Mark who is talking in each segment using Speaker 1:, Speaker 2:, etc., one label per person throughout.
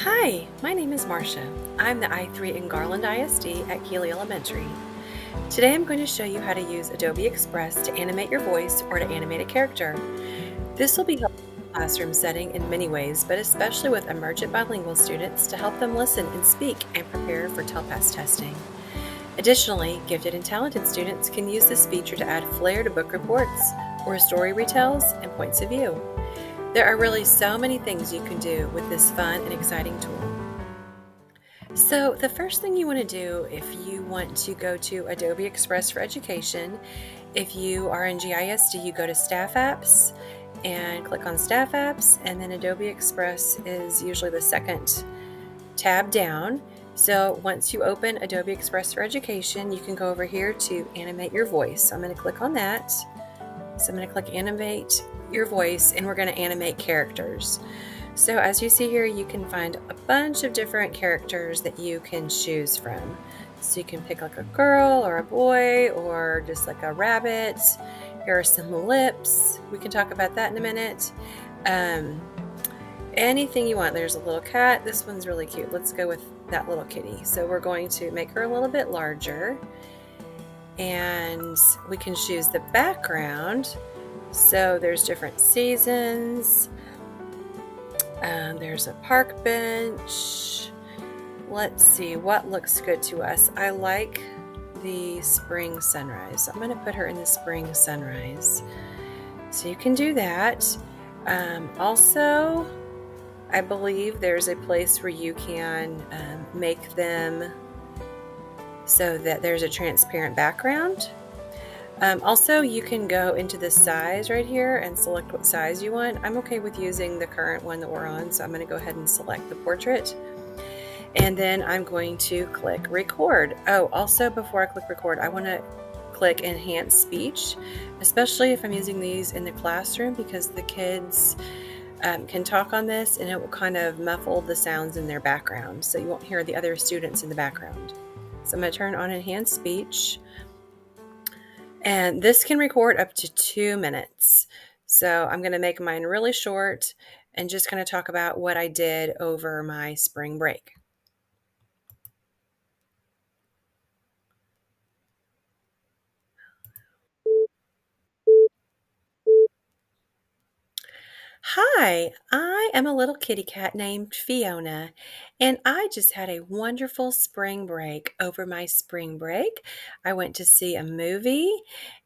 Speaker 1: Hi, my name is Marsha. I'm the I3 in Garland ISD at Keeley Elementary. Today I'm going to show you how to use Adobe Express to animate your voice or to animate a character. This will be helpful in a classroom setting in many ways, but especially with emergent bilingual students to help them listen and speak and prepare for TELPAS testing. Additionally, gifted and talented students can use this feature to add flair to book reports or story retells and points of view. There are really so many things you can do with this fun and exciting tool. So the first thing you want to do if you want to go to Adobe Express for Education, if you are in GISD, you go to Staff Apps and click on Staff Apps, and then Adobe Express is usually the second tab down. So once you open Adobe Express for Education, you can go over here to Animate Your Voice. So I'm going to click on that. So I'm going to click Animate Your Voice, and we're going to animate characters. So as you see here, you can find a bunch of different characters that you can choose from. So you can pick like a girl or a boy or just like a rabbit. Here are some lips. We can talk about that in a minute. Anything you want. There's a little cat. This one's really cute. Let's go with that little kitty. So we're going to make her a little bit larger. And we can choose the background. So there's different seasons. There's a park bench. Let's see what looks good to us. I like the spring sunrise. I'm going to put her in the spring sunrise. So you can do that. Also, I believe there's a place where you can make them so that there's a transparent background. Also, you can go into the size right here and select what size you want. I'm okay with using the current one that we're on, so I'm going to go ahead and select the portrait. And then I'm going to click record. Oh, also before I click record, I want to click enhance speech, especially if I'm using these in the classroom, because the kids can talk on this and it will kind of muffle the sounds in their background, so you won't hear the other students in the background. So I'm going to turn on enhanced speech. And this can record up to 2 minutes. So I'm going to make mine really short and just going to talk about what I did over my spring break. Hi, I am a little kitty cat named Fiona, and I just had a wonderful spring break. Over my spring break, I went to see a movie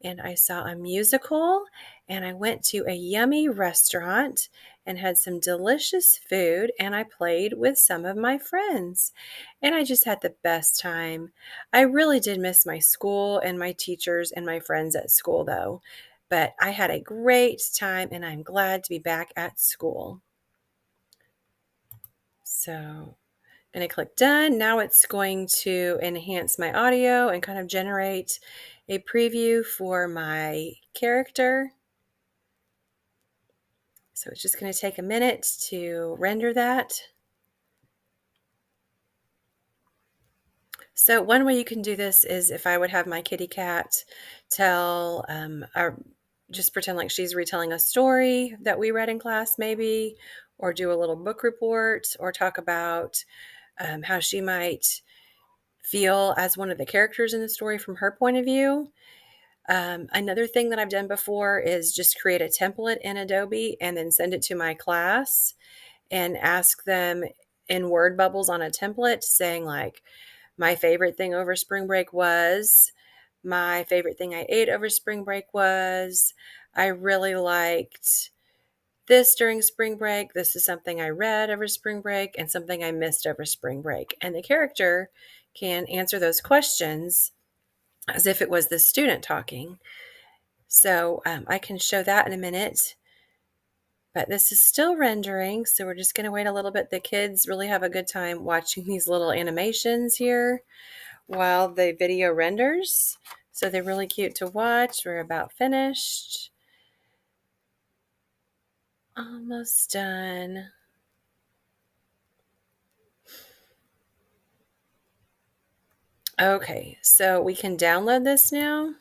Speaker 1: and I saw a musical, and I went to a yummy restaurant and had some delicious food, and I played with some of my friends, and I just had the best time. I really did miss my school and my teachers and my friends at school, though. But I had a great time and I'm glad to be back at school. So I'm going to click done. Now it's going to enhance my audio and kind of generate a preview for my character. So it's just going to take a minute to render that. So one way you can do this is if I would have my kitty cat tell, or just pretend like she's retelling a story that we read in class maybe, or do a little book report, or talk about how she might feel as one of the characters in the story from her point of view. Another thing that I've done before is just create a template in Adobe and then send it to my class and ask them in word bubbles on a template saying like, my favorite thing over spring break was, my favorite thing I ate over spring break was, I really liked this during spring break. This is something I read over spring break and something I missed over spring break. And the character can answer those questions as if it was the student talking. So I can show that in a minute. But this is still rendering, so we're just going to wait a little bit. The kids really have a good time watching these little animations here while the video renders. So they're really cute to watch. We're about finished. Almost done. Okay, so we can download this now.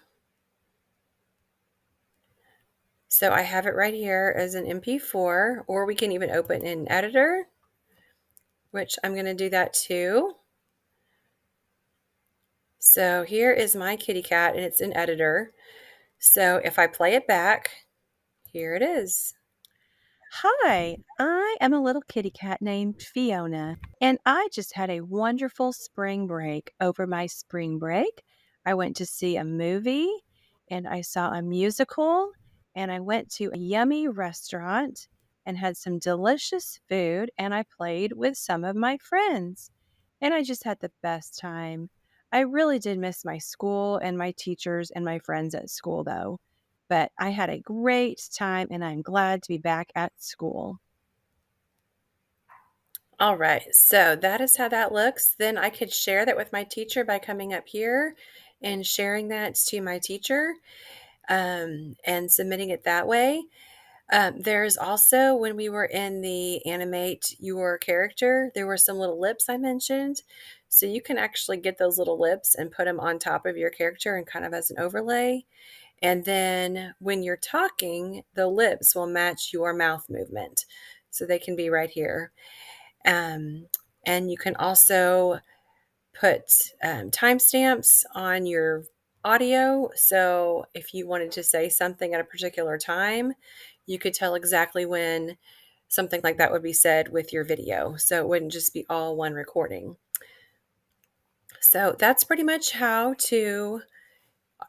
Speaker 1: So I have it right here as an MP4, or we can even open in an editor. which I'm going to do that too. So here is my kitty cat, and it's an editor. So if I play it back, here it is.
Speaker 2: Hi, I am a little kitty cat named Fiona, and I just had a wonderful spring break. Over my spring break, I went to see a movie and I saw a musical, and I went to a yummy restaurant and had some delicious food, and I played with some of my friends. And I just had the best time. I really did miss my school and my teachers and my friends at school, though. But I had a great time and I'm glad to be back at school.
Speaker 1: All right, so that is how that looks. Then I could share that with my teacher by coming up here and sharing that to my teacher and submitting it that way. There's also, when we were in the Animate Your Character, there were some little lips I mentioned. So you can actually get those little lips and put them on top of your character and kind of as an overlay. And then when you're talking, the lips will match your mouth movement. So they can be right here. Um, and you can also put timestamps on your audio. So if you wanted to say something at a particular time, you could tell exactly when something like that would be said with your video. So it wouldn't just be all one recording. So that's pretty much how to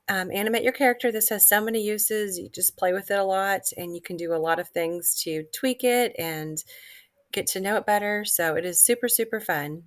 Speaker 1: animate your character. This has so many uses. You just play with it a lot, and you can do a lot of things to tweak it and get to know it better. So it is super, super fun.